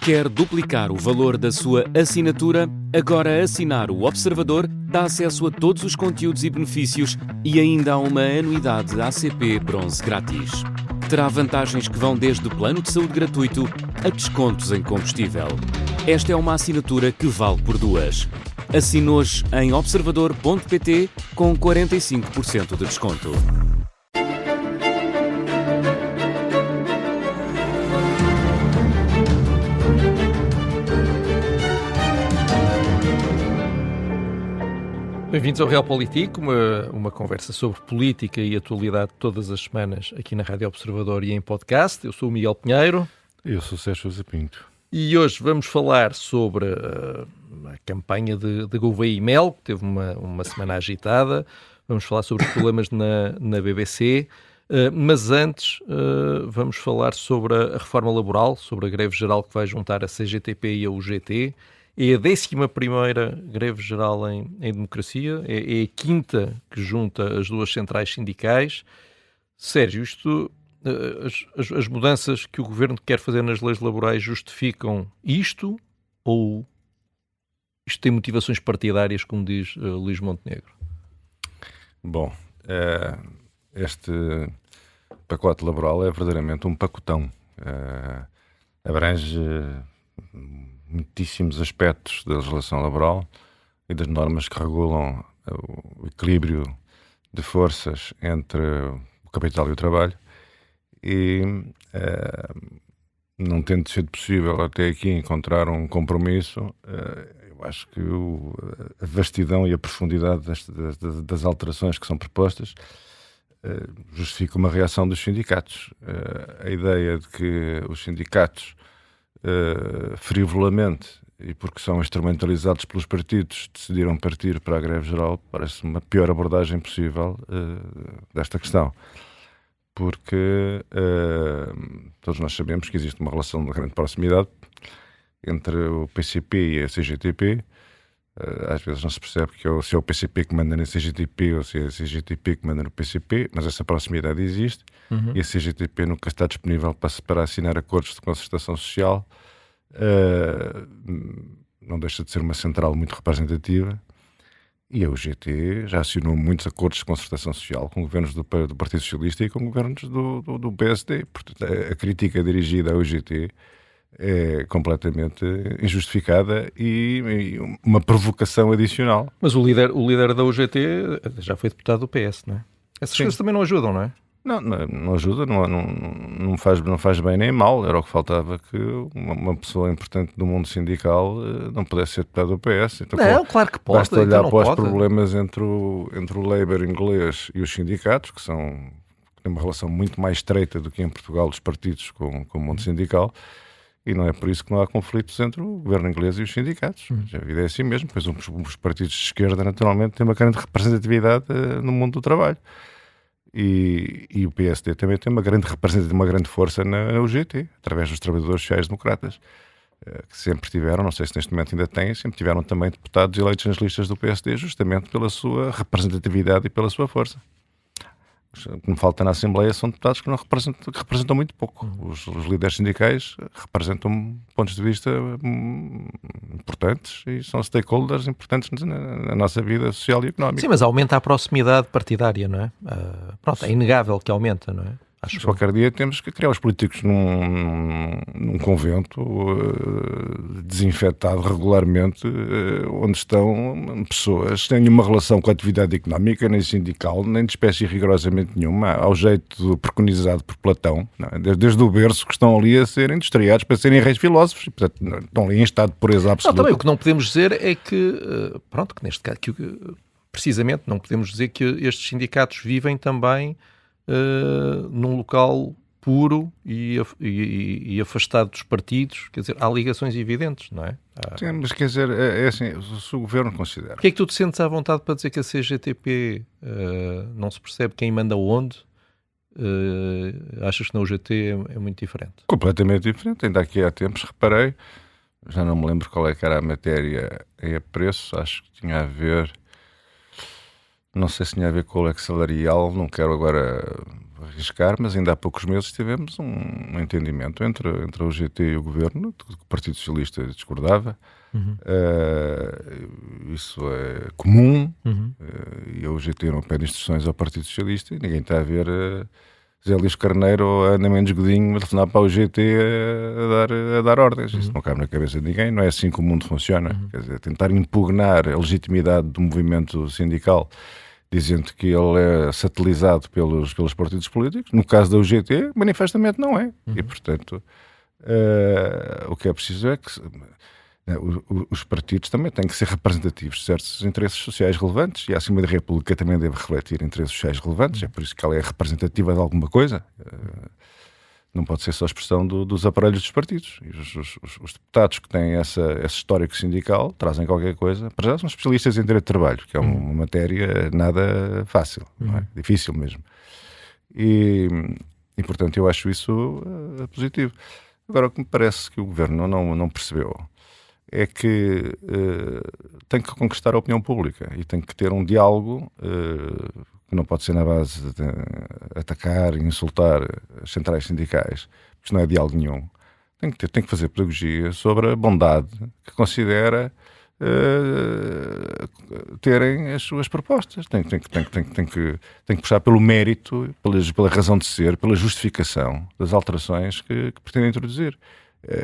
Quer duplicar o valor da sua assinatura? Agora assinar o Observador dá acesso a todos os conteúdos e benefícios e ainda há uma anuidade ACP Bronze grátis. Terá vantagens que vão desde plano de saúde gratuito a descontos em combustível. Esta é uma assinatura que vale por duas. Assine hoje em observador.pt com 45% de desconto. Bem-vindos ao Real Político, uma conversa sobre política e atualidade todas as semanas aqui na Rádio Observador e em podcast. Eu sou o Miguel Pinheiro. Eu sou o Sérgio Sousa Pinto. E hoje vamos falar sobre a campanha de Gouveia e Mel, que teve uma semana agitada. Vamos falar sobre os problemas na BBC. Mas antes vamos falar sobre a reforma laboral, sobre a greve geral que vai juntar a CGTP e a UGT. É a 11ª greve geral em democracia, é a quinta que junta as duas centrais sindicais. Sérgio, as mudanças que o Governo quer fazer nas leis laborais justificam isto ou isto tem motivações partidárias, como diz Luís Montenegro? Bom, este pacote laboral é verdadeiramente um pacotão. Abrange muitíssimos aspectos da legislação laboral e das normas que regulam o equilíbrio de forças entre o capital e o trabalho e não tendo sido possível até aqui encontrar um compromisso, eu acho que a vastidão e a profundidade das alterações que são propostas justifica uma reação dos sindicatos. A ideia de que os sindicatos frivolamente e porque são instrumentalizados pelos partidos decidiram partir para a greve geral parece-me a pior abordagem possível desta questão, porque todos nós sabemos que existe uma relação de grande proximidade entre o PCP e a CGTP. Às vezes não se percebe se é o PCP que manda na CGTP ou se é a CGTP que manda no PCP, mas essa proximidade existe. E a CGTP nunca está disponível para assinar acordos de concertação social. Não deixa de ser uma central muito representativa. E a UGT já assinou muitos acordos de concertação social com governos do Partido Socialista e com governos do PSD. Portanto, a crítica dirigida à UGT é completamente injustificada e uma provocação adicional. Mas o líder da UGT já foi deputado do PS, não é? Essas coisas também não ajudam, não é? Não ajuda, não faz bem nem mal. Era o que faltava, que uma pessoa importante do mundo sindical não pudesse ser deputado do PS. Então, claro que pode. Basta olhar para os problemas entre o Labour inglês e os sindicatos, que têm uma relação muito mais estreita do que em Portugal os partidos com o mundo sindical. E não é por isso que não há conflitos entre o governo inglês e os sindicatos. A vida é assim mesmo, pois os partidos de esquerda naturalmente têm uma grande representatividade no mundo do trabalho. E o PSD também tem uma grande força na UGT, através dos trabalhadores sociais-democratas, que sempre tiveram, não sei se neste momento ainda têm, sempre tiveram também deputados eleitos nas listas do PSD, justamente pela sua representatividade e pela sua força. O que me falta na Assembleia são deputados que representam muito pouco. Os líderes sindicais representam pontos de vista importantes e são stakeholders importantes na nossa vida social e económica. Sim, mas aumenta a proximidade partidária, não é? É inegável que aumenta, não é? Mas qualquer dia temos que criar os políticos num convento desinfetado regularmente, onde estão pessoas sem nenhuma relação com a atividade económica, nem sindical, nem de espécie rigorosamente nenhuma, ao jeito preconizado por Platão, não é? Desde o berço, que estão ali a ser industriados para serem reis filósofos, portanto, estão ali em estado de pureza absoluta. Também o que não podemos dizer é que neste caso, precisamente, não podemos dizer que estes sindicatos vivem também num local puro e afastado dos partidos. Quer dizer, há ligações evidentes, não é? Sim, mas quer dizer, é assim, se o Governo considera... Porquê é que tu te sentes à vontade para dizer que a CGTP não se percebe quem manda onde? Achas que na UGT é muito diferente? Completamente diferente. Ainda aqui há tempos reparei, já não me lembro qual é que era a matéria em apreço, acho que tinha a ver... Não sei se tinha a ver com o leque salarial, não quero agora arriscar, mas ainda há poucos meses tivemos um entendimento entre a UGT e o Governo, que o Partido Socialista discordava. Isso é comum, e a UGT não pede instruções ao Partido Socialista e ninguém está a ver Zé Luís Carneiro ou Ana Mendes Godinho a telefonar para a UGT a dar ordens. Isso não cabe na cabeça de ninguém, não é assim que o mundo funciona. Quer dizer, tentar impugnar a legitimidade do movimento sindical dizendo que ele é satelizado pelos partidos políticos, no caso da UGT, manifestamente não é. E, portanto, o que é preciso é que os partidos também têm que ser representativos de certos interesses sociais relevantes e a Assembleia da República também deve refletir interesses sociais relevantes, é por isso que ela é representativa de alguma coisa. Não pode ser só a expressão dos aparelhos dos partidos. E os deputados que têm esse histórico sindical trazem qualquer coisa. Para já são especialistas em direito de trabalho, que é uma matéria nada fácil, não é? Difícil mesmo. E, portanto, eu acho isso positivo. Agora, o que me parece que o Governo não percebeu é que tem que conquistar a opinião pública e tem que ter um diálogo que não pode ser na base de atacar e insultar as centrais sindicais, porque isso não é diálogo nenhum. Tem que fazer pedagogia sobre a bondade que considera terem as suas propostas. Tem que puxar pelo mérito, pela razão de ser, pela justificação das alterações que pretende introduzir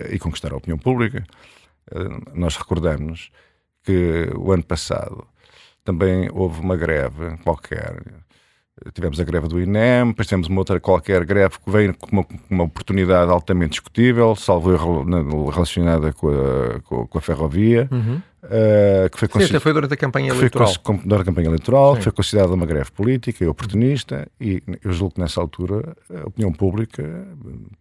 e conquistar a opinião pública. Nós recordamos que o ano passado também houve uma greve qualquer. Tivemos a greve do INEM, depois tivemos uma outra qualquer greve que veio com uma oportunidade altamente discutível, salvo relacionada com a ferrovia, que foi Sim, até foi durante a campanha eleitoral. Durante a campanha eleitoral, foi considerada uma greve política e oportunista, e eu julgo que nessa altura a opinião pública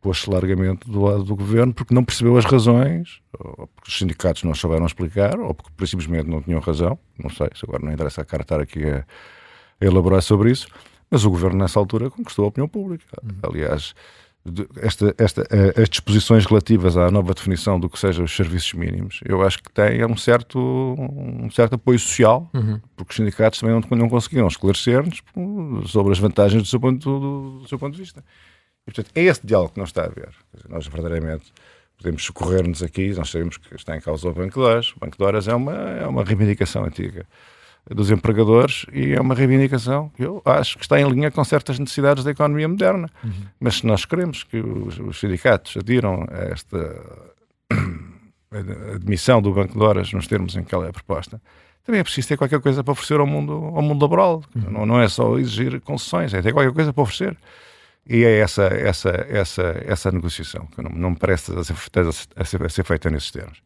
pôs-se largamente do lado do Governo porque não percebeu as razões, ou porque os sindicatos não souberam explicar, ou porque simplesmente não tinham razão, não sei, se agora não interessa a cara estar aqui a elaborar sobre isso, mas o Governo nessa altura conquistou a opinião pública. Aliás, as disposições relativas à nova definição do que sejam os serviços mínimos, eu acho que tem um certo apoio social, porque os sindicatos também não conseguiram esclarecer-nos sobre as vantagens do seu ponto de vista. E, portanto, é esse diálogo que não está a haver. Nós, verdadeiramente, podemos socorrer-nos aqui, nós sabemos que está em causa o Banco de Horas. O Banco de Horas é uma reivindicação antiga dos empregadores e é uma reivindicação que eu acho que está em linha com certas necessidades da economia moderna. Mas se nós queremos que os sindicatos adiram a esta admissão do Banco de Horas nos termos em que ela é proposta, também é preciso ter qualquer coisa para oferecer ao mundo laboral. Não é só exigir concessões, é ter qualquer coisa para oferecer. E é essa negociação que não me parece a ser feita nesses termos.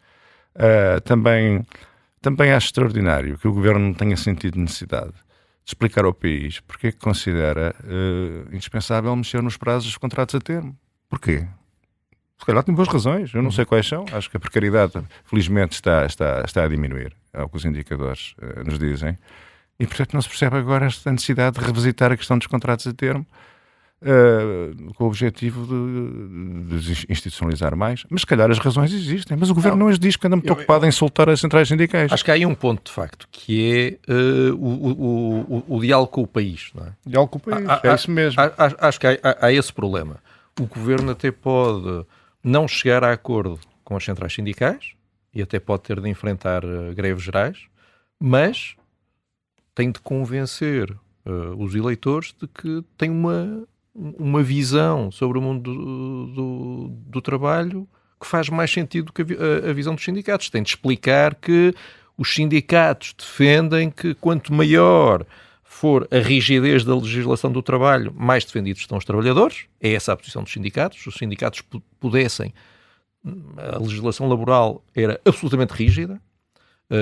Também acho extraordinário que o Governo não tenha sentido necessidade de explicar ao país porque é que considera indispensável mexer nos prazos dos contratos a termo. Porquê? Se calhar tem boas razões, eu não sei quais são. Acho que a precariedade, felizmente, está a diminuir, é o que os indicadores nos dizem. E, portanto, não se percebe agora esta necessidade de revisitar a questão dos contratos a termo com o objetivo de institucionalizar mais, mas se calhar as razões existem, mas o Governo não as diz, porque anda muito ocupado em soltar as centrais sindicais. Acho que há aí um ponto de facto, que é o diálogo com o país, não é? O diálogo com o país, é isso mesmo. Acho que há esse problema. O Governo até pode não chegar a acordo com as centrais sindicais e até pode ter de enfrentar greves gerais, mas tem de convencer os eleitores de que tem uma visão sobre o mundo do trabalho que faz mais sentido do que a visão dos sindicatos. Tem de explicar que os sindicatos defendem que quanto maior for a rigidez da legislação do trabalho, mais defendidos estão os trabalhadores. É essa a posição dos sindicatos. Se os sindicatos pudessem, a legislação laboral era absolutamente rígida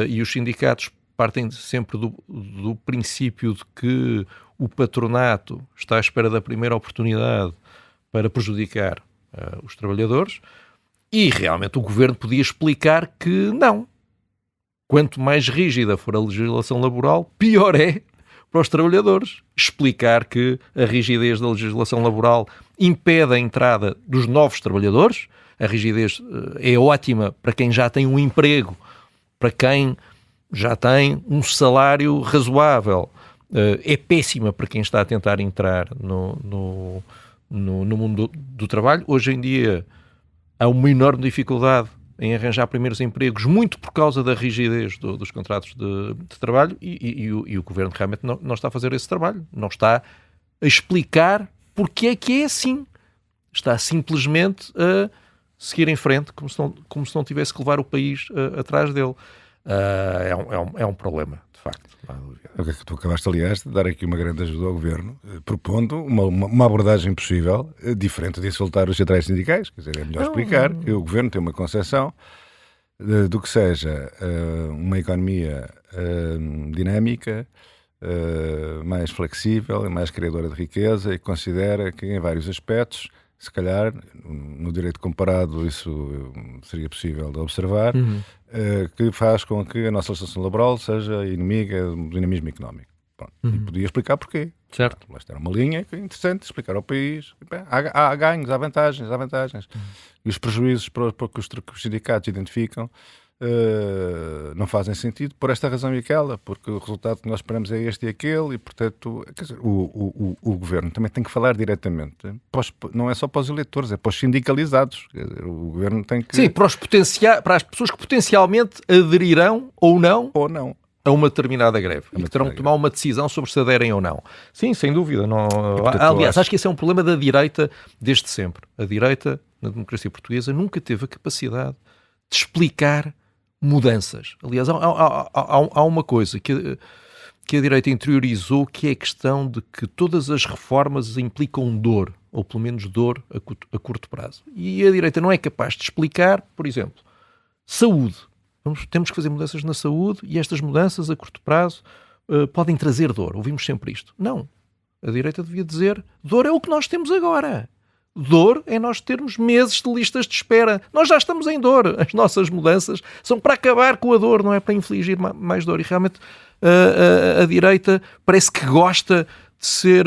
e os sindicatos partem sempre do princípio de que o patronato está à espera da primeira oportunidade para prejudicar os trabalhadores e realmente o Governo podia explicar que não. Quanto mais rígida for a legislação laboral, pior é para os trabalhadores. Explicar que a rigidez da legislação laboral impede a entrada dos novos trabalhadores. A rigidez é ótima para quem já tem um emprego, para quem já tem um salário razoável é péssima para quem está a tentar entrar no mundo do trabalho. Hoje em dia há uma enorme dificuldade em arranjar primeiros empregos, muito por causa da rigidez dos contratos de trabalho, e o Governo realmente não está a fazer esse trabalho, não está a explicar porque é que é assim. Está simplesmente a seguir em frente, como se não tivesse que levar o país atrás dele. É um problema, de facto. Tu acabaste, aliás, de dar aqui uma grande ajuda ao Governo, propondo uma abordagem possível, diferente de insultar os centrais sindicais. Quer dizer, é melhor explicar que o Governo tem uma concepção do que seja uma economia dinâmica, mais flexível e mais criadora de riqueza, e considera que em vários aspectos, se calhar, no direito comparado isso seria possível de observar, que faz com que a nossa legislação laboral seja inimiga do dinamismo económico. Pronto. E podia explicar porquê. Certo. Mas era uma linha que é interessante explicar ao país. Há ganhos, há vantagens. E os prejuízos que os sindicatos identificam não fazem sentido por esta razão e aquela, porque o resultado que nós esperamos é este e aquele, e portanto, quer dizer, o Governo também tem que falar diretamente, não é só para os eleitores, é para os sindicalizados. Quer dizer, o Governo tem que... Sim, para as pessoas que potencialmente aderirão ou não a uma determinada greve, e que terão que tomar uma decisão sobre se aderem ou não. Sim, sem dúvida. Não... Aliás, acho que esse é um problema da direita desde sempre. A direita, na democracia portuguesa, nunca teve a capacidade de explicar mudanças. Aliás, há uma coisa que a direita interiorizou, que é a questão de que todas as reformas implicam dor, ou pelo menos dor a curto prazo. E a direita não é capaz de explicar, por exemplo, saúde. Temos que fazer mudanças na saúde, e estas mudanças a curto prazo podem trazer dor. Ouvimos sempre isto. Não. A direita devia dizer: dor é o que nós temos agora. Dor é nós termos meses de listas de espera. Nós já estamos em dor. As nossas mudanças são para acabar com a dor, não é para infligir mais dor. E realmente a direita parece que gosta de ser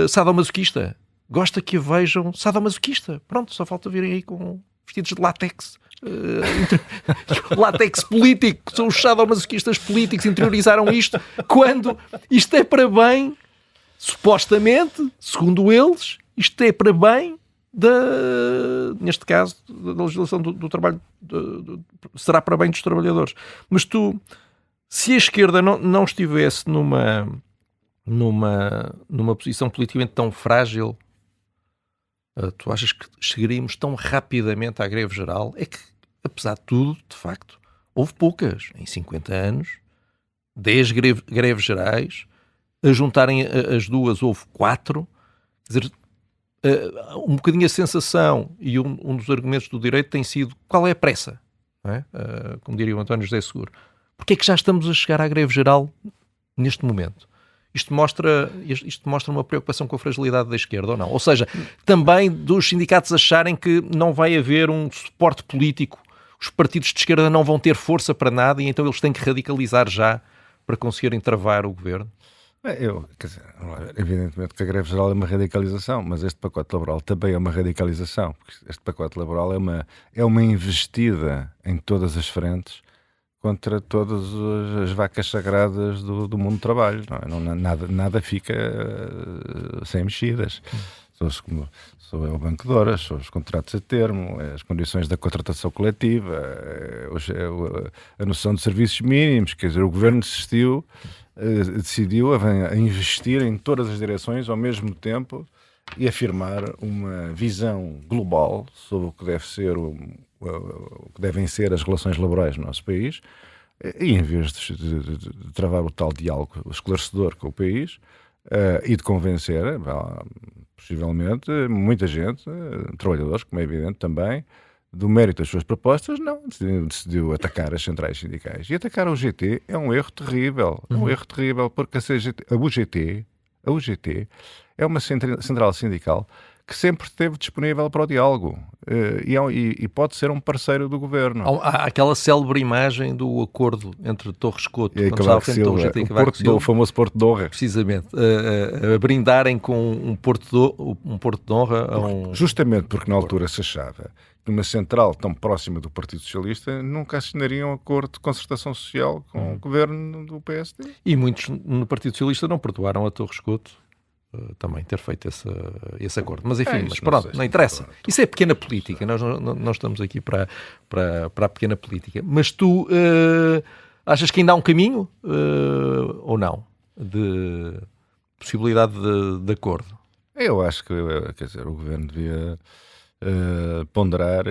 sadomasoquista. Gosta que a vejam sadomasoquista. Pronto, só falta virem aí com vestidos de látex. Látex político. São os sadomasoquistas políticos, interiorizaram isto, quando isto é para bem, supostamente, segundo eles, isto é para bem neste caso, da legislação do trabalho, será para bem dos trabalhadores. Mas se a esquerda não estivesse numa posição politicamente tão frágil, tu achas que chegaríamos tão rapidamente à greve geral? É que, apesar de tudo, de facto, houve poucas. Em 50 anos, 10 greves gerais, a juntarem as duas houve 4. Quer dizer, um bocadinho a sensação, e um dos argumentos do direito tem sido: qual é a pressa? Não é? Como diria o António José Seguro. Porque é que já estamos a chegar à greve geral neste momento? Isto mostra uma preocupação com a fragilidade da esquerda, ou não? Ou seja, também dos sindicatos acharem que não vai haver um suporte político, os partidos de esquerda não vão ter força para nada, e então eles têm que radicalizar já para conseguirem travar o governo? Quer dizer, evidentemente que a greve geral é uma radicalização, mas este pacote laboral também é uma radicalização, porque este pacote laboral é uma investida em todas as frentes contra todas as vacas sagradas do mundo do trabalho. Não é? Nada fica sem mexidas. São o Banco de Horas, são os contratos a termo, as condições da contratação coletiva, a noção de serviços mínimos. Quer dizer, o Governo decidiu a investir em todas as direções ao mesmo tempo e afirmar uma visão global sobre o que o que devem ser as relações laborais no nosso país, e em vez de travar o tal diálogo esclarecedor com o país e de convencer, possivelmente, muita gente, trabalhadores, como é evidente também, do mérito das suas propostas, não, decidiu atacar as centrais sindicais. E atacar a UGT é um erro terrível. É um erro terrível, porque a UGT é uma central sindical que sempre esteve disponível para o diálogo e pode ser um parceiro do governo. Há aquela célebre imagem do acordo entre Torres Couto, quando estava à frente da UGT, e Cavaco Silva, o famoso Porto de Honra. Precisamente, a brindarem com um Porto de Honra. Justamente porque na altura se achava uma central tão próxima do Partido Socialista nunca assinariam um acordo de concertação social com o governo do PSD. E muitos no Partido Socialista não perdoaram a Torres Couto também ter feito esse acordo. Mas enfim, mas pronto, não interessa. Isso é pequena política, nós não estamos aqui para a pequena política. Mas tu achas que ainda há um caminho ou não de possibilidade de acordo? Eu acho que, quer dizer, o governo devia ponderar.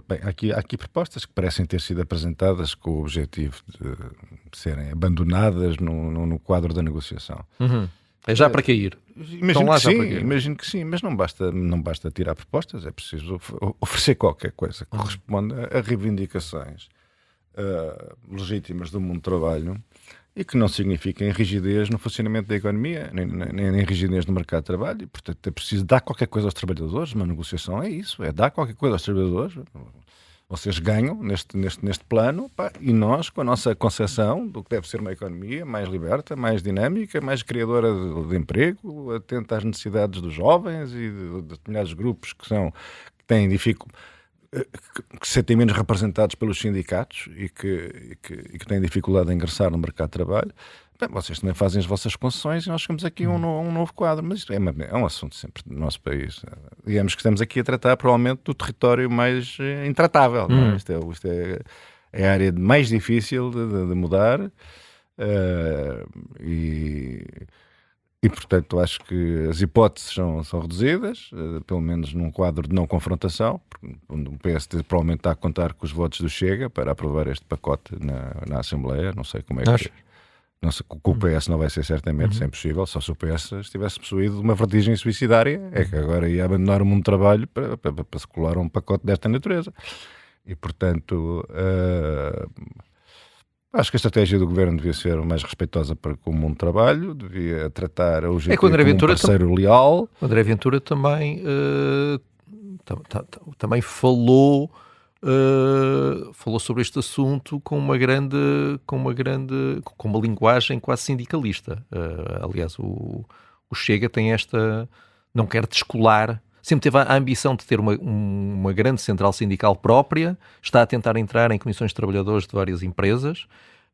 Bem, há aqui propostas que parecem ter sido apresentadas com o objetivo de serem abandonadas no quadro da negociação. É já para cair. Imagino que sim, mas não basta tirar propostas, é preciso oferecer qualquer coisa que corresponda a reivindicações legítimas do mundo do trabalho e que não signifiquem rigidez no funcionamento da economia, nem rigidez no mercado de trabalho. E, portanto, é preciso dar qualquer coisa aos trabalhadores. Uma negociação é isso, é dar qualquer coisa aos trabalhadores. Vocês ganham neste plano, pá, e nós, com a nossa concepção do que deve ser uma economia mais liberta, mais dinâmica, mais criadora de emprego, atenta às necessidades dos jovens e de determinados grupos que têm dificuldade, que se sentem menos representados pelos sindicatos e que têm dificuldade em ingressar no mercado de trabalho. Bem, vocês também fazem as vossas concessões e nós chegamos aqui a um novo quadro. Mas isto é um assunto sempre do nosso país. Digamos que estamos aqui a tratar provavelmente do território mais intratável. Não é? Isto é a área mais difícil de mudar e, portanto, acho que as hipóteses são reduzidas, pelo menos num quadro de não confrontação, porque o PSD provavelmente está a contar com os votos do Chega para aprovar este pacote na Assembleia. Não sei como é que... Não sei, com o PS não vai ser certamente, isso é impossível, só se o PS estivesse possuído de uma vertigem suicidária, é que agora ia abandonar o mundo do trabalho para se colar um pacote desta natureza. E, portanto, acho que a estratégia do governo devia ser mais respeitosa com o mundo do trabalho, devia tratar o GT como um parceiro leal. O André Ventura também, também falou sobre este assunto com uma linguagem quase sindicalista. Aliás, o Chega tem não quer descolar, sempre teve a ambição de ter uma grande central sindical própria, está a tentar entrar em comissões de trabalhadores de várias empresas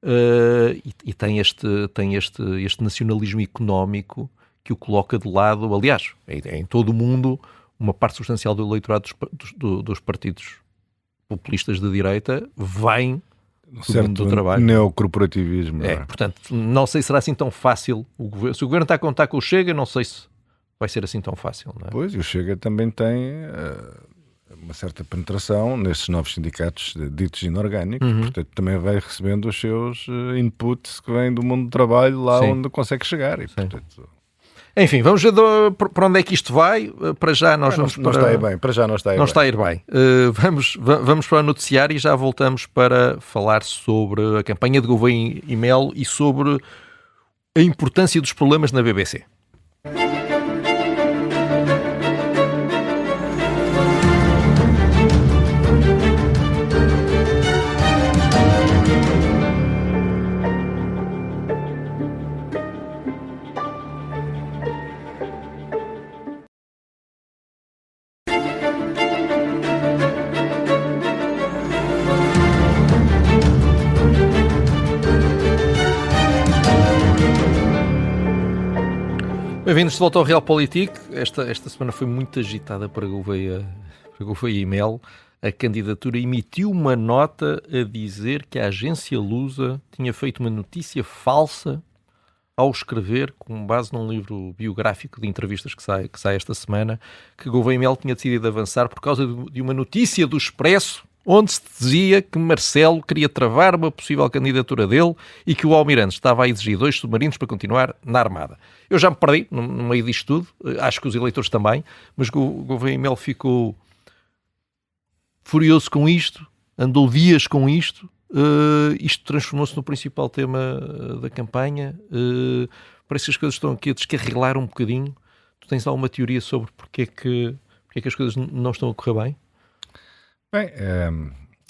e tem este nacionalismo económico que o coloca de lado. Aliás, em todo o mundo, uma parte substancial do eleitorado dos partidos populistas de direita vem do mundo do trabalho. Neocorporativismo. Portanto, não sei se será assim tão fácil. Se o governo está a contar com o Chega, não sei se vai ser assim tão fácil. Não é? Pois, e o Chega também tem uma certa penetração nesses novos sindicatos ditos inorgânicos, portanto também vai recebendo os seus inputs que vêm do mundo do trabalho lá onde consegue chegar. E, portanto... Enfim, vamos ver para onde é que isto vai. Para já nós vamos não está a ir bem. Para já não está a ir bem. Não está a ir bem. Vamos para o noticiário e já voltamos para falar sobre a campanha de Gouveia e Melo e sobre a importância dos problemas na BBC. Bem-vindos de volta ao Realpolitik. Esta semana foi muito agitada para Gouveia e Melo. A candidatura emitiu uma nota a dizer que a agência Lusa tinha feito uma notícia falsa ao escrever, com base num livro biográfico de entrevistas que sai esta semana, que Gouveia e Melo tinha decidido avançar por causa de uma notícia do Expresso onde se dizia que Marcelo queria travar uma possível candidatura dele e que o Almirante estava a exigir 2 submarinos para continuar na Armada. Eu já me perdi no meio disto tudo, acho que os eleitores também, mas Gouveia e Melo ficou furioso com isto, andou dias com isto, isto transformou-se no principal tema da campanha, parece que as coisas estão aqui a descarrilar um bocadinho. Tu tens alguma teoria sobre porque é que as coisas não estão a correr bem? Bem,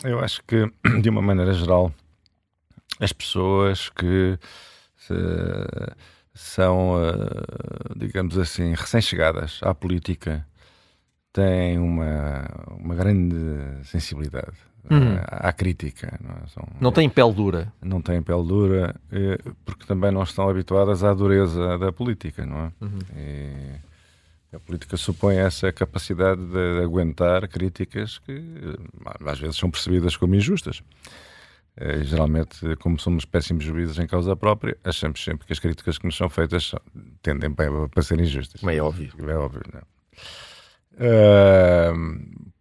eu acho que, de uma maneira geral, as pessoas que são, digamos assim, recém-chegadas à política têm uma grande sensibilidade à crítica. Não têm pele dura. Não têm pele dura, porque também não estão habituadas à dureza da política, não é? E a política supõe essa capacidade de aguentar críticas que às vezes são percebidas como injustas. Geralmente, como somos péssimos juízes em causa própria, achamos sempre que as críticas que nos são feitas tendem para ser injustas. É óbvio. É óbvio, não é?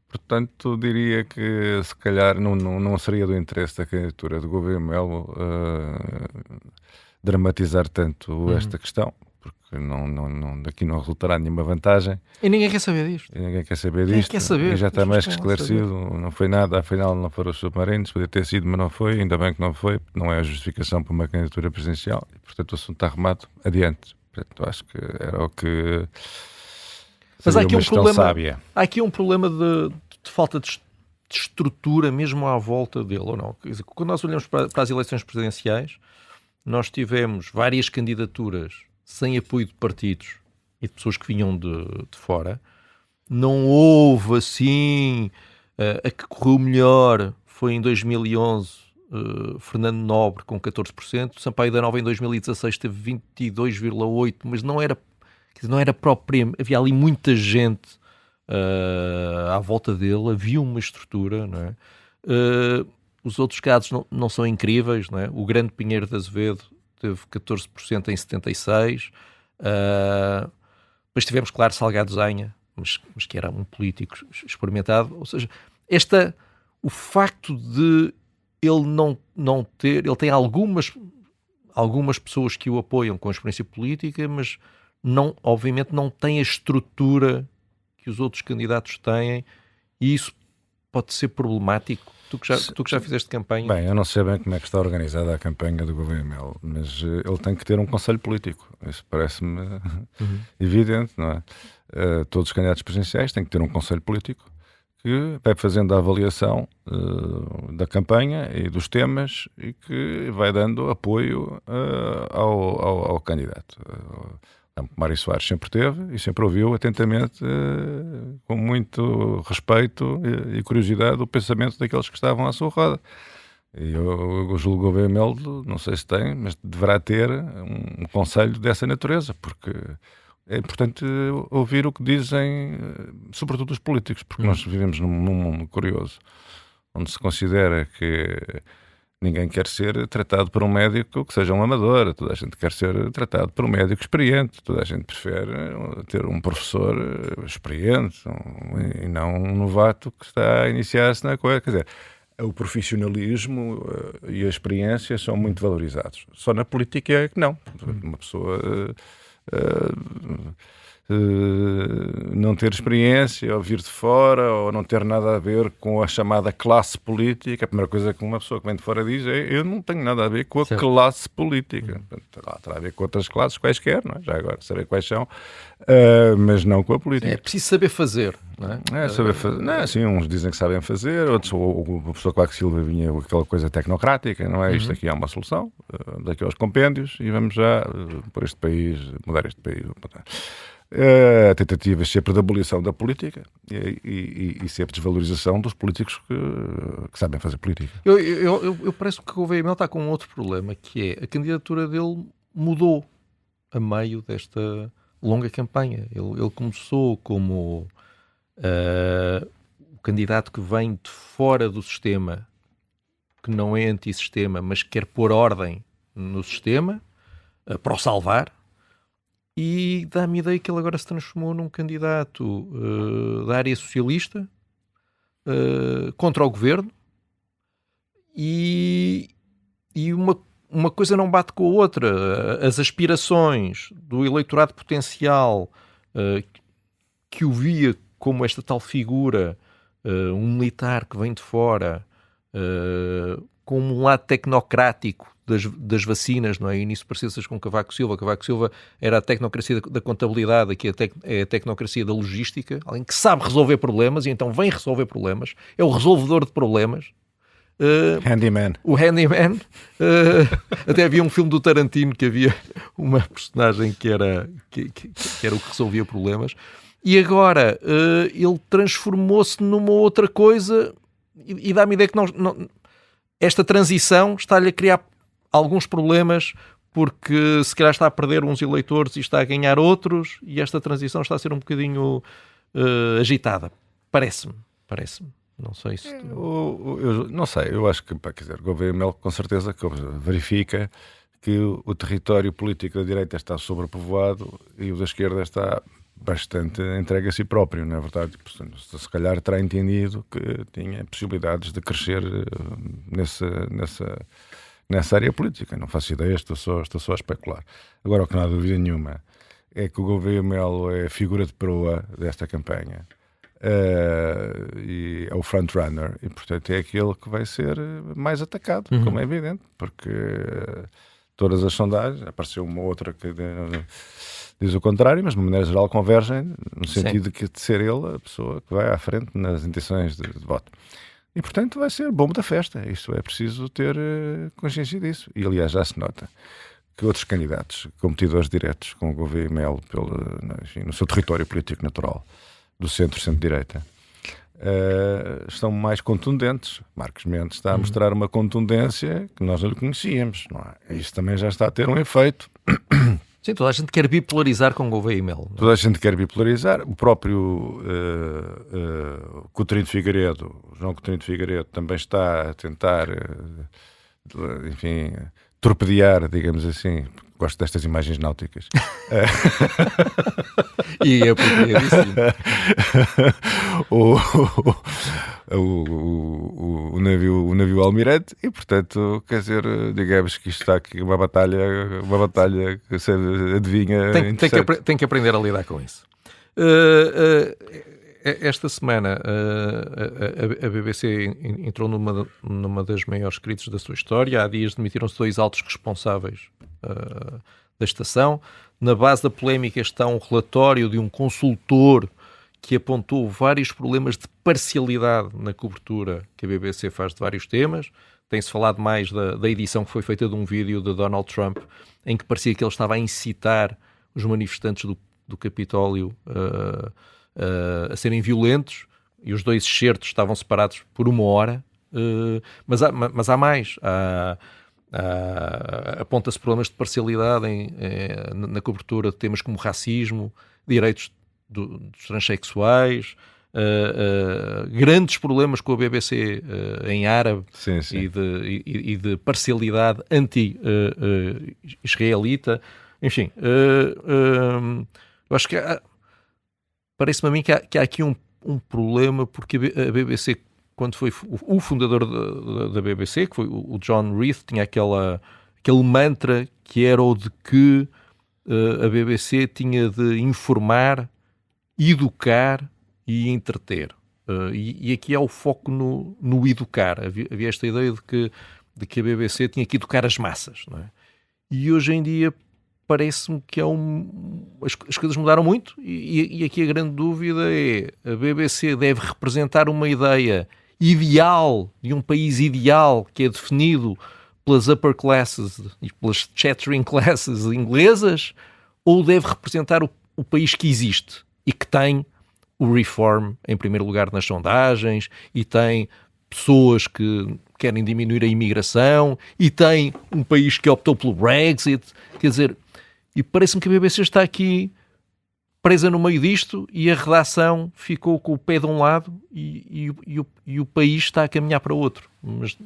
Portanto, diria que se calhar não seria do interesse da candidatura do Gouveia Melo dramatizar tanto esta questão, porque daqui não resultará nenhuma vantagem. E ninguém quer saber disto. Quer saber? E já está mais que esclarecido. Não foi nada, afinal não foram os submarinos, podia ter sido, mas não foi, ainda bem que não foi, não é a justificação para uma candidatura presidencial. E, portanto, o assunto está arrumado, adiante. Portanto, acho que era o que... Mas há aqui um problema de falta de estrutura mesmo à volta dele, ou não? Quer dizer, quando nós olhamos para as eleições presidenciais, nós tivemos várias candidaturas sem apoio de partidos e de pessoas que vinham de fora. Não houve assim... a que correu melhor foi em 2011 Fernando Nobre com 14%, Sampaio da Nova em 2016 teve 22,8%, mas não era propriamente... Havia ali muita gente à volta dele, havia uma estrutura, não é? Os outros casos não são incríveis, não é? O Grande Pinheiro de Azevedo teve 14% em 76%. Depois tivemos, claro, Salgado Zenha, mas que era um político experimentado. Ou seja, o facto de ele não ter... Ele tem algumas pessoas que o apoiam com a experiência política, mas obviamente não tem a estrutura que os outros candidatos têm, e isso pode ser problemático. Tu que já fizeste campanha. Bem, eu não sei bem como é que está organizada a campanha do Gouveia Melo, mas ele tem que ter um conselho político. Isso parece-me evidente, não é? Todos os candidatos presidenciais têm que ter um conselho político que vai fazendo a avaliação da campanha e dos temas e que vai dando apoio ao candidato. Mário Soares sempre teve e sempre ouviu atentamente, com muito respeito e curiosidade, o pensamento daqueles que estavam à sua roda. E eu julgo o Gouveia Melo, não sei se tem, mas deverá ter um conselho dessa natureza, porque é importante ouvir o que dizem, sobretudo os políticos, porque nós vivemos num mundo curioso, onde se considera que ninguém quer ser tratado por um médico que seja um amador, toda a gente quer ser tratado por um médico experiente, toda a gente prefere ter um professor experiente e não um novato que está a iniciar-se na coisa. Quer dizer, o profissionalismo e a experiência são muito valorizados. Só na política é que não. Uma pessoa... não ter experiência, ou vir de fora, ou não ter nada a ver com a chamada classe política. A primeira coisa que uma pessoa que vem de fora diz é: eu não tenho nada a ver com a classe política. Terá a ver com outras classes quaisquer, não é? Já agora saber quais são, mas não com a política. É preciso saber fazer, não é? Saber fazer. Não, assim, uns dizem que sabem fazer, outros, o professor Cavaco Silva vinha com aquela coisa tecnocrática, não é? Isto aqui é uma solução, daqui aos compêndios, e vamos já por este país, mudar este país. A tentativa sempre de abolição da política e sempre desvalorização dos políticos que sabem fazer política. Eu parece que o Gouveia Melo está com um outro problema, que é a candidatura dele mudou a meio desta longa campanha. Ele começou como o candidato que vem de fora do sistema, que não é antissistema, mas quer pôr ordem no sistema para o salvar. E dá-me a ideia que ele agora se transformou num candidato da área socialista contra o governo, e uma coisa não bate com a outra. As aspirações do eleitorado potencial que o via como esta tal figura, um militar que vem de fora, como um lado tecnocrático das vacinas, não é? E nisso parecia-se com Cavaco Silva. Cavaco Silva era a tecnocracia da contabilidade, aqui é a tecnocracia da logística, alguém que sabe resolver problemas e então vem resolver problemas, é o resolvedor de problemas. Handyman. O handyman. Até havia um filme do Tarantino que havia uma personagem que era o que resolvia problemas. e agora ele transformou-se numa outra coisa e dá-me a ideia que esta transição está-lhe a criar alguns problemas, porque se calhar está a perder uns eleitores e está a ganhar outros, e esta transição está a ser um bocadinho agitada. Parece-me. Não sei se tu... Eu não sei, eu acho que, quer dizer, Gouveia Melo com certeza que verifica que o território político da direita está sobrepovoado e o da esquerda está bastante entregue a si próprio, não é verdade? Se calhar terá entendido que tinha possibilidades de crescer nessa área política. Não faço ideia, estou só a especular. Agora, o que não há dúvida nenhuma é que o Gouveia Melo é a figura de proa desta campanha. E é o frontrunner e, portanto, é aquele que vai ser mais atacado, como é evidente, porque todas as sondagens, apareceu uma outra que diz o contrário, mas de maneira geral convergem no sentido de ser ele a pessoa que vai à frente nas intenções de voto. E, portanto, vai ser bombo da festa. Isto é preciso ter consciência disso. E, aliás, já se nota que outros candidatos, competidores diretos com o Gouveia Melo no seu território político natural, do centro-direita, estão mais contundentes. Marcos Mendes está a mostrar uma contundência que nós não lhe conhecíamos. Não é? Isso também já está a ter um efeito. Sim, toda a gente quer bipolarizar com Gouveia Melo. Toda a gente quer bipolarizar. O próprio Coutinho de Figueiredo, João Coutinho de Figueiredo, também está a tentar, enfim, torpedear, digamos assim. Gosto destas imagens náuticas. E é português, o navio Almirante, e portanto, quer dizer, digamos que isto está aqui uma batalha que se adivinha. Tem que aprender a lidar com isso. Esta semana a BBC entrou numa das maiores crises da sua história. Há dias demitiram-se 2 altos responsáveis da estação. Na base da polémica está um relatório de um consultor que apontou vários problemas de parcialidade na cobertura que a BBC faz de vários temas. Tem-se falado mais da edição que foi feita de um vídeo de Donald Trump em que parecia que ele estava a incitar os manifestantes do Capitólio a serem violentos, e os 2 excertos estavam separados por 1 hora. Mas há mais. Aponta-se problemas de parcialidade na cobertura de temas como racismo, direitos dos transexuais, grandes problemas com a BBC em árabe. Sim. E de parcialidade anti-israelita. Enfim, eu acho que parece-me a mim que há aqui um problema, porque a BBC, quando foi o fundador da BBC, que foi o John Reith, tinha aquele mantra que era o de que a BBC tinha de informar, educar e entreter. E aqui há o foco no educar. Havia esta ideia de que a BBC tinha que educar as massas, não é? E hoje em dia parece-me que as coisas mudaram muito, e aqui a grande dúvida é: a BBC deve representar uma ideia ideal, de um país ideal que é definido pelas upper classes e pelas chattering classes inglesas, ou deve representar o país que existe e que tem o Reform em primeiro lugar nas sondagens, e tem pessoas que querem diminuir a imigração, e tem um país que optou pelo Brexit? Quer dizer, e parece-me que a BBC está aqui presa no meio disto, e a redação ficou com o pé de um lado e o país está a caminhar para outro. Mas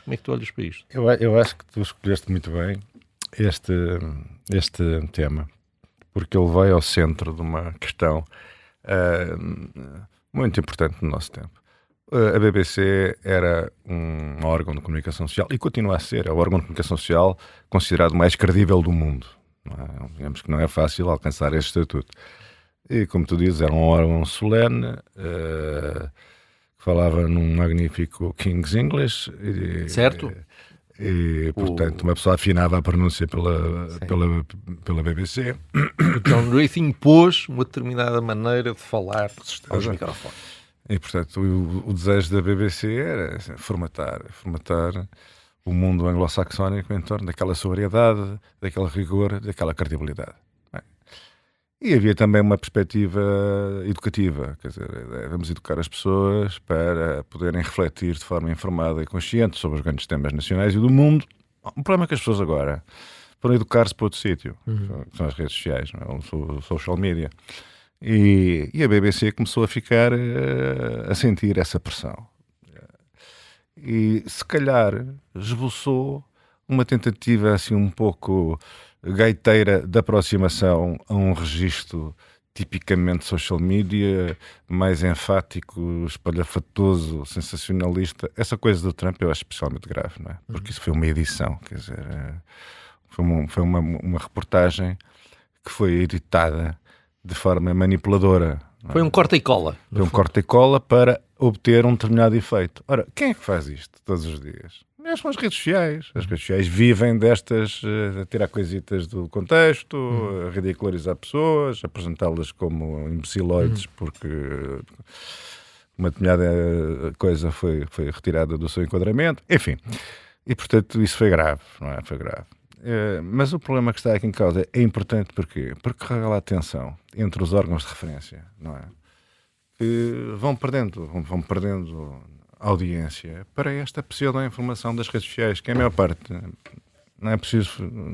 como é que tu olhas para isto? Eu acho que tu escolheste muito bem este tema, porque ele vai ao centro de uma questão muito importante no nosso tempo. A BBC era um órgão de comunicação social, e continua a ser o órgão de comunicação social considerado mais credível do mundo. Digamos que não é fácil alcançar este estatuto. E, como tu dizes, era um órgão solene, que falava num magnífico King's English. Certo. E portanto, uma pessoa afinava a pronúncia pela BBC. O John Reith impôs uma determinada maneira de falar aos microfones. E, portanto, o desejo da BBC era formatar o mundo anglo-saxónico em torno daquela sobriedade, daquele rigor, daquela credibilidade. E havia também uma perspectiva educativa, quer dizer, vamos educar as pessoas para poderem refletir de forma informada e consciente sobre os grandes temas nacionais e do mundo. O problema é que as pessoas agora foram educar-se para outro sítio, que são as redes sociais, não é? O social media. E a BBC começou a ficar a sentir essa pressão. E se calhar esboçou uma tentativa assim um pouco gaiteira de aproximação a um registro tipicamente social media, mais enfático, espalhafatoso, sensacionalista. Essa coisa do Trump eu acho especialmente grave, não é? Porque isso foi uma edição, quer dizer, foi uma reportagem que foi editada de forma manipuladora. Foi um corta e cola. Foi um corta e cola para obter um determinado efeito. Ora, quem é que faz isto todos os dias? São as redes sociais. As redes sociais vivem destas, a tirar coisitas do contexto, a ridicularizar pessoas, apresentá-las como imbeciloides porque uma determinada coisa foi retirada do seu enquadramento. Enfim, e portanto isso foi grave, não é? Foi grave. Mas o problema que está aqui em causa é importante porque revela a tensão entre os órgãos de referência, não é? Que vão perdendo audiência para esta pseudo-informação das redes sociais, que é a maior parte, não é preciso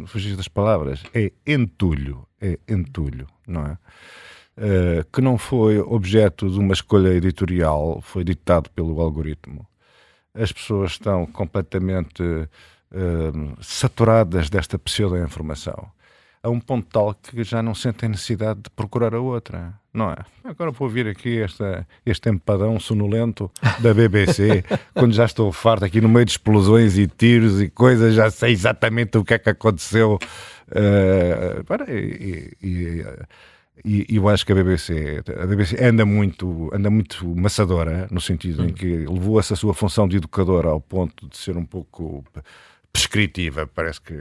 fugir das palavras, é entulho, não é? Que não foi objeto de uma escolha editorial, foi ditado pelo algoritmo. As pessoas estão completamente saturadas desta pseudo-informação, a um ponto tal que já não sentem necessidade de procurar a outra, não é? Agora vou vir aqui este empadão sonolento da BBC, quando já estou farto aqui no meio de explosões e tiros e coisas, já sei exatamente o que é que aconteceu. E eu acho que a BBC anda muito maçadora, no sentido em que levou essa sua função de educadora ao ponto de ser um pouco prescritiva. Parece que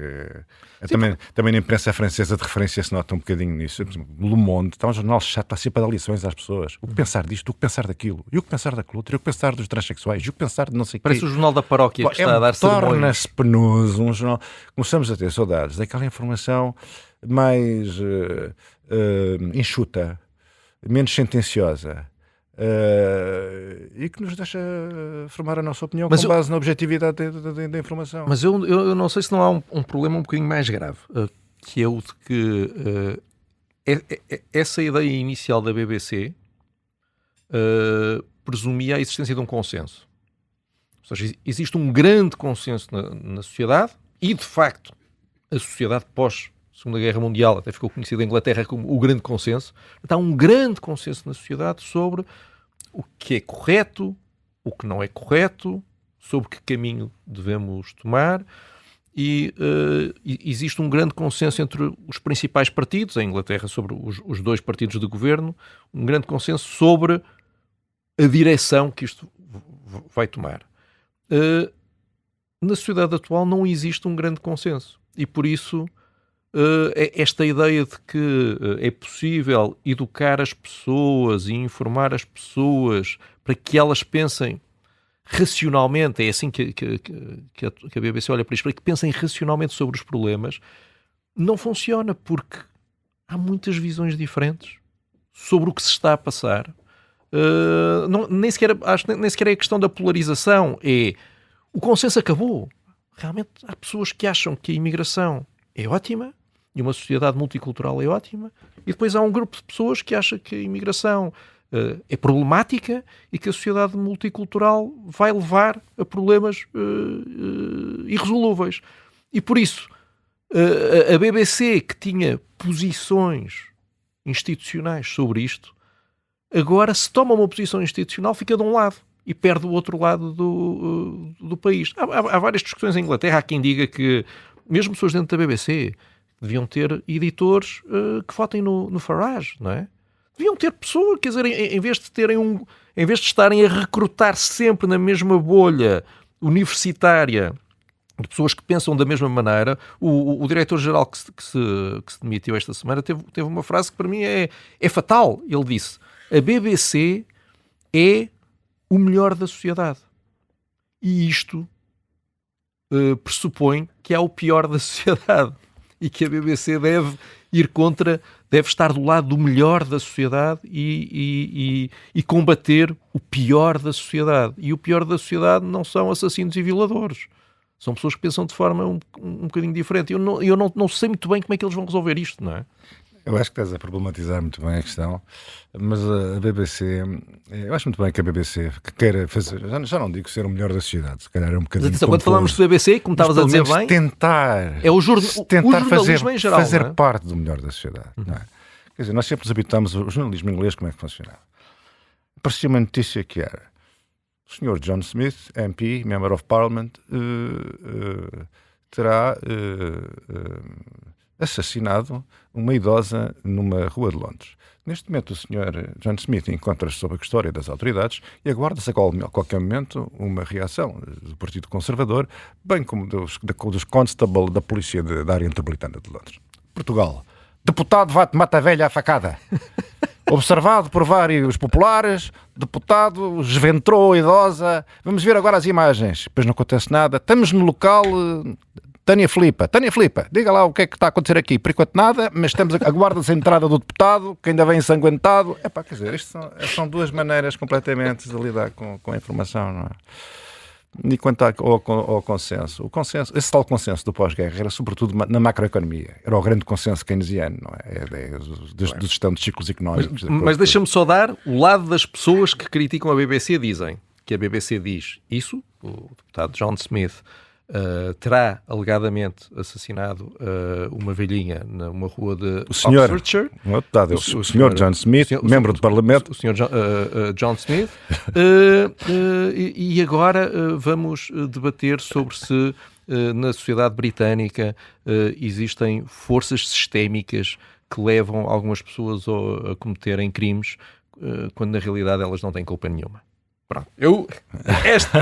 também na imprensa francesa de referência se nota um bocadinho nisso. Por exemplo, Le Monde está um jornal chato, está sempre a dar lições às pessoas. O que pensar disto, o que pensar daquilo, e o que pensar daquilo outro, e o que pensar dos transexuais, e o que pensar de não sei o quê. Parece o jornal da paróquia que está a dar sermões. Torna-se penoso um jornal. Começamos a ter saudades daquela informação mais enxuta, menos sentenciosa, e que nos deixa formar a nossa opinião com base na objetividade da informação. Mas eu não sei se não há um problema um bocadinho mais grave, que é o de que essa ideia inicial da BBC presumia a existência de um consenso. Ou seja, existe um grande consenso na sociedade e, de facto, a sociedade pós-Segunda Guerra Mundial até ficou conhecida em Inglaterra como o grande consenso. Há um grande consenso na sociedade sobre o que é correto, o que não é correto, sobre que caminho devemos tomar, e existe um grande consenso entre os principais partidos, em Inglaterra sobre os dois partidos de governo, um grande consenso sobre a direção que isto vai tomar. Na sociedade atual não existe um grande consenso, e por isso esta ideia de que é possível educar as pessoas e informar as pessoas para que elas pensem racionalmente, é assim que a BBC olha para isto, para que pensem racionalmente sobre os problemas, não funciona, porque há muitas visões diferentes sobre o que se está a passar. Nem sequer é a questão da polarização, o consenso acabou. Realmente há pessoas que acham que a imigração é ótima e uma sociedade multicultural é ótima, e depois há um grupo de pessoas que acha que a imigração é problemática e que a sociedade multicultural vai levar a problemas irresolúveis. E por isso, a BBC, que tinha posições institucionais sobre isto, agora, se toma uma posição institucional, fica de um lado e perde o outro lado do país. Há várias discussões em Inglaterra. Há quem diga que mesmo pessoas dentro da BBC deviam ter editores que votem no Farage, não é? Deviam ter pessoas, quer dizer, em vez de estarem a recrutar sempre na mesma bolha universitária de pessoas que pensam da mesma maneira. O diretor-geral que se demitiu esta semana teve uma frase que para mim é fatal. Ele disse: a BBC é o melhor da sociedade. E isto pressupõe que é o pior da sociedade. e que a BBC deve estar do lado do melhor da sociedade e combater o pior da sociedade. E o pior da sociedade não são assassinos e violadores. São pessoas que pensam de forma um bocadinho diferente. Eu não sei muito bem como é que eles vão resolver isto, não é? Eu acho que estás a problematizar muito bem a questão, mas a BBC, eu acho muito bem que a BBC que queira fazer, já não digo ser o melhor da sociedade, se calhar é um bocadinho confuso. Quando falamos do BBC, como estavas a dizer bem, tentar o jornalismo em geral, fazer parte do melhor da sociedade. Não é? Quer dizer, nós sempre nos habituamos, o jornalismo inglês, como é que funcionava? Aparecia uma notícia que era: o Sr. John Smith, MP, Member of Parliament, terá assassinado uma idosa numa rua de Londres. Neste momento, o Sr. John Smith encontra-se sob a custódia das autoridades e aguarda-se a qualquer momento uma reação do Partido Conservador, bem como dos constable da polícia da área metropolitana de Londres. Portugal. Deputado mata a velha à facada. Observado por vários populares, deputado esventrou a idosa. Vamos ver agora as imagens. Depois não acontece nada. Estamos no local... Tânia Filipa, diga lá o que é que está a acontecer aqui. Por enquanto nada, mas aguarda-se a entrada do deputado, que ainda vem ensanguentado. Quer dizer, isto são duas maneiras completamente de lidar com a informação, não é? E quanto ao consenso, esse tal consenso do pós-guerra era sobretudo na macroeconomia. Era o grande consenso keynesiano, não é? Da gestão de ciclos económicos. Mas deixa-me só dar o lado das pessoas que criticam a BBC. Dizem que a BBC diz isso, o deputado John Smith terá alegadamente assassinado uma velhinha numa rua de Oxfordshire. O senhor John Smith, membro do Parlamento. O senhor John Smith. E agora vamos debater sobre se na sociedade britânica existem forças sistémicas que levam algumas pessoas a cometerem crimes quando na realidade elas não têm culpa nenhuma. Pronto.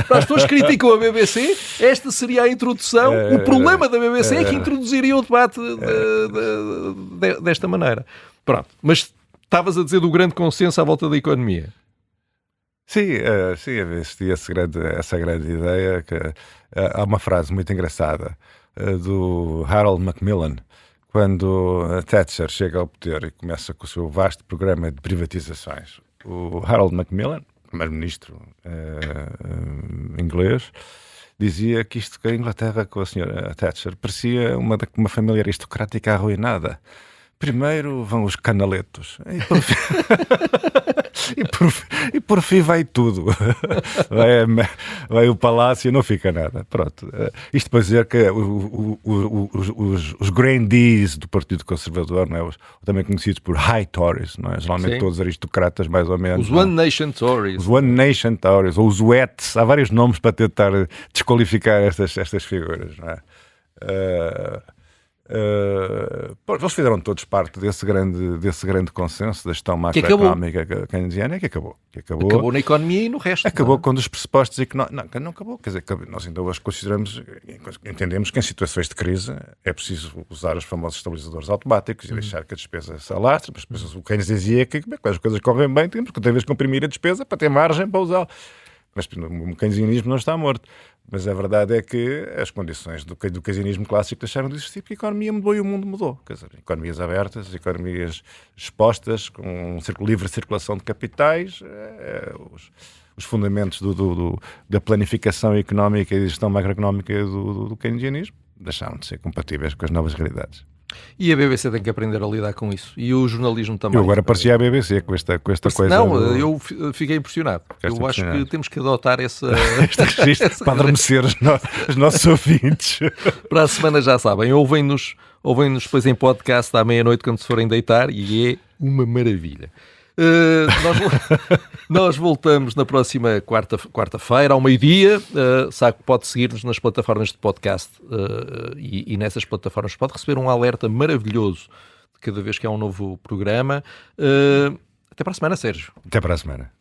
Para as pessoas que criticam a BBC, esta seria a introdução. O problema da BBC é que introduziria o debate desta maneira. Pronto. Mas estavas a dizer do grande consenso à volta da economia. Sim, existia essa grande ideia. Há uma frase muito engraçada do Harold Macmillan, quando a Thatcher chega ao poder e começa com o seu vasto programa de privatizações. O Harold Macmillan, primeiro-ministro inglês, dizia que a Inglaterra com a senhora Thatcher parecia uma família aristocrática arruinada. Primeiro vão os canaletos e por fim vai tudo. Vai o palácio e não fica nada. Pronto. Isto para dizer que os grandees do Partido Conservador, não é? Também conhecidos por High Tories, não é? Geralmente Sim. Todos aristocratas mais ou menos. Os One Nation Tories. Os One Nation Tories, ou os Wets. Há vários nomes para tentar desqualificar estas figuras, não é? Eles fizeram todos parte desse grande consenso da gestão macroeconómica keynesiana que acabou na economia e no resto. Acabou quando os pressupostos económicos... Não acabou. Quer dizer, nós ainda hoje entendemos que em situações de crise é preciso usar os famosos estabilizadores automáticos e deixar que a despesa se alastre, mas depois o Keynes dizia que as coisas correm bem, temos que cada vez comprimir a despesa para ter margem para usá-la. Mas o keynesianismo não está morto. Mas a verdade é que as condições do keynesianismo clássico deixaram de existir porque a economia mudou e o mundo mudou. Quer dizer, economias abertas, economias expostas, com livre circulação de capitais, os fundamentos da planificação económica e da gestão macroeconómica do keynesianismo deixaram de ser compatíveis com as novas realidades. E a BBC tem que aprender a lidar com isso. E o jornalismo também. Eu agora parecia a BBC com esta coisa. Não, eu fiquei impressionado. Eu acho que temos que adotar este registro para adormecer os nossos ouvintes. Para a semana já sabem. Ouvem-nos depois em podcast à meia-noite quando se forem deitar e é uma maravilha. Nós voltamos na próxima quarta-feira, ao meio-dia. Sabe que pode seguir-nos nas plataformas de podcast e nessas plataformas pode receber um alerta maravilhoso de cada vez que há um novo programa. Até para a semana, Sérgio. Até para a semana.